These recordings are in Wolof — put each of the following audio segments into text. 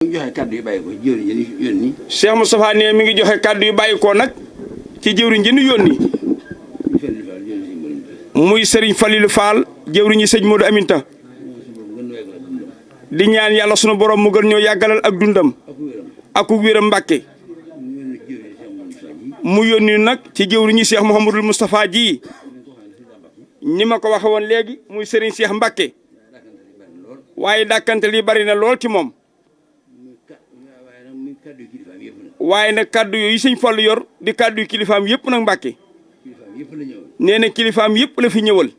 joxe kàddu yu bàyyi ko jëwriñ ji ñu yónni. Cheikh Moustapha ne mi ngi joxe kàddu yu bàyyi ko nag ci jëwriñ ji ñu yónni. muy Serigne Falilou Fall jëwriñu sëñ Modou Aminta. di ñaan yàlla sunu borom mu gën ñoo yàggalal ak dundam. ak wéram Mbàkke. mu yónni nag ci jëwriñu Cheikh Mouhamadul Moustapha ji. ni ma ko waxe woon léegi muy Serigne Cheikh Mbàkke. waaye dàkkante li bari na lool ci moom. waaye nag kaddu yooyu sëñ Fallu yor di kaddu yu kilifaam yëpp nag Mbàkke. nee na kilifaam yëpp la fi ñëwal.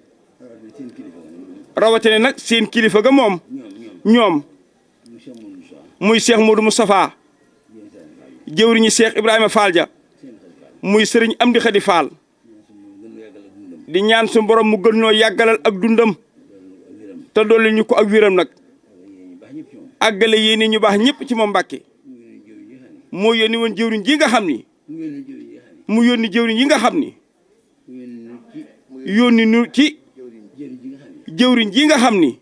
rawatina nag seen kilifa ga moom. ñoom. muy Cheikh Modou Moustapha. jëwriñu Cheikh Ibrahima Fall ja. muy Serigne Amdi Khady Fall. di ñaan su borom mu gën ñoo yàggalal ak dundam. te dolli ñu ko ak wéram nag. àggale yéene ñu baax ñëpp ci moom Mbàkke. moo yónni woon jëwriñ ji nga xam ni. mu yónni jëwriñ yi nga xam ni. yónni nu ci jëwriñ ji nga xam ni.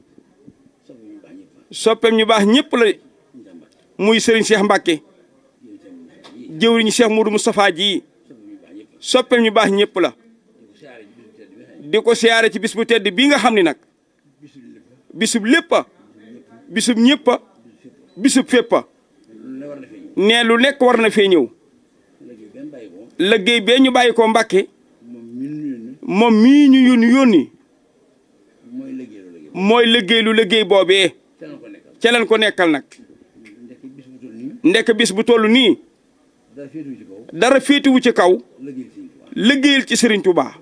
soppeem ñu baax ñëpp la. muy Serigne Cheikh Mbàkke. jëwriñ Cheikh Modou Moustapha ji. soppeem ñu baax ñëpp la. di ko siyaare ci bis bu tedd bii nga xam ni nag. bisub léppa bisub ñëppa bisub féppa nee lu nekk war na fee ñëw. liggéey bee ñu bàyyi ko Mbàkke. moom mii ñu yónni mooy liggéey boobee. ca leen ko nekkal nag. ndekk bis bu toll nii. dara féetuwu ci kaw. liggéeyal ci Serigne Touba.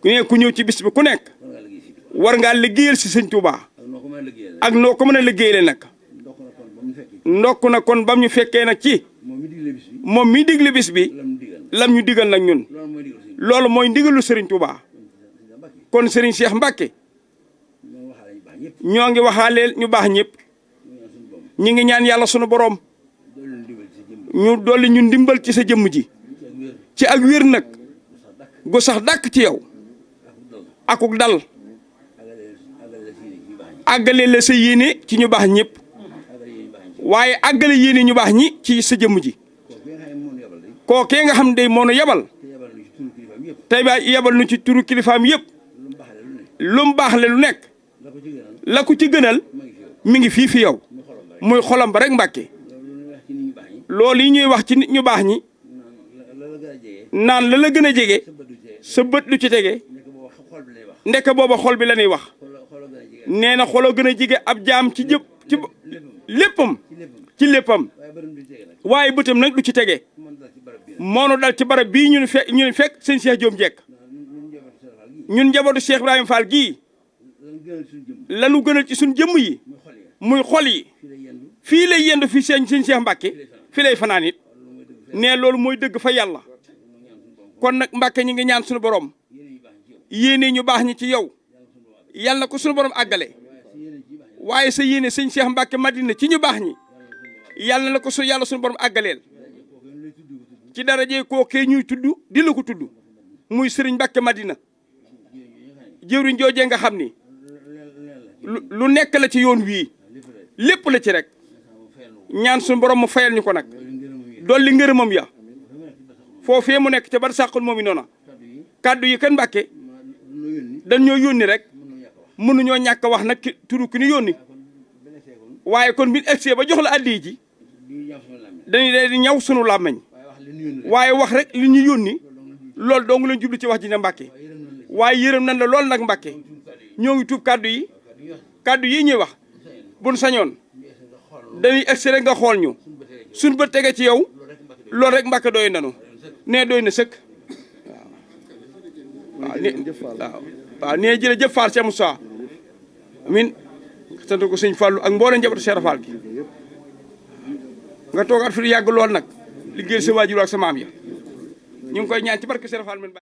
ku ñëw ci bis bi ku nekk. war ngaa liggéeyal si Serigne Touba. ak noo ko mën a liggéeyale nag. ndokk na kon bam ñu fekkee nag ci. moom mi digle bis bi. lam ñu digal nag ñun. loolu mooy ndigalu Serigne Touba. kon Serigne Cheikh Mbacke. ñoo ngi waxaaleel ñu baax ñëpp. ñi ngi ñaan yàlla sunu borom. ñu dolli ñu ndimbal ci sa jëmm ji. ci ak wér nag. gu sax dàkk ci yow. akuk dal. àggale la sa yéene ci ñu baax ñëpp. waaye àggale yéene ñu baax ñi ci sa jëmm ji. kookee nga xam ne moo nu yebal. tey ba yebal nu ci turu kilifaam yëpp. lu mu baax le lu nekk. la ko ci gënal. mi ngi fii fi yow. muy xolam ba rek Mbàkke. loolu yi ñuy wax ci nit ñu baax ñi. naan la gën a jege. sa bët lu ci tege. ndeke booba xol bi la ñuy wax. nee na xoloo gën a jege ab jaam ci jëpp ci léppam. ci léppam. waaye bëtam nag lu ci tege. moonu dal ci barab bii ñun fekk sëñ Cheikh Diom Jekk. ñun njabootu Cheikh Ibrahima Fall gii. lanu gënal ci suñ jëmm yi. muy xol yi. fii lay yendu fi sëñ Cheikh Mbacke. fii lay fanaan it. nee loolu mooy dëgg fa yàlla. kon nag Mbacke ñi ngi ñaan suñu borom. yéene ñu baax ñi ci yow. yàlla na ko suñu borom àggale. waaye sa yéene sëñ Cheikh Mbacke Madina ci ñu baax ñi. yàlla na ko yàlla suñu borom àggaleel. ci daraje kookee ñuy tudd di la ko tudd. muy Serigne Mbacke Madina. jëwriñ joojee nga xam ni. lu nekk la ci yoon wii. lépp la ci rek. ñaan suñu borom mu fayal ñu ko nag. dolli ngërëmam ya. foofee mu nekk ca bar sàqul moom i noona. kàddu yi kan Mbàkke. dañ ñoo yónni rek. mënuñoo ñàkk a wax nag turu ki ñu yónni. waaye kon bi egsee ba jox la addi ji. dañuy di ñaw sunu làmmeñ. waaye wax rek li ñu yónni. loolu dong lañ jublu ci wax ji ne Mbàkke. waaye yërëm nañ la lool nag Mbàkke. ñoo ngi tuub kàddu yi. kàddu yi ñuy wax. buñ sañoon. dañuy egsi rek nga xool ñu. suñ bët tege ci yow. loolu rek Mbàkke doy nanu. nee doy na sëkk. waaw nee jërëjëf Fall Cheikh Moussa. amin sant ko sëñ Fallu ak mboolem njabootu Cheikh Fall gi. nga toogaat fi lu yàgg lool nag. liggéey sa waajur ak sa maam ya. ñu ngi koy ñaan ci barke Cheikh Fall men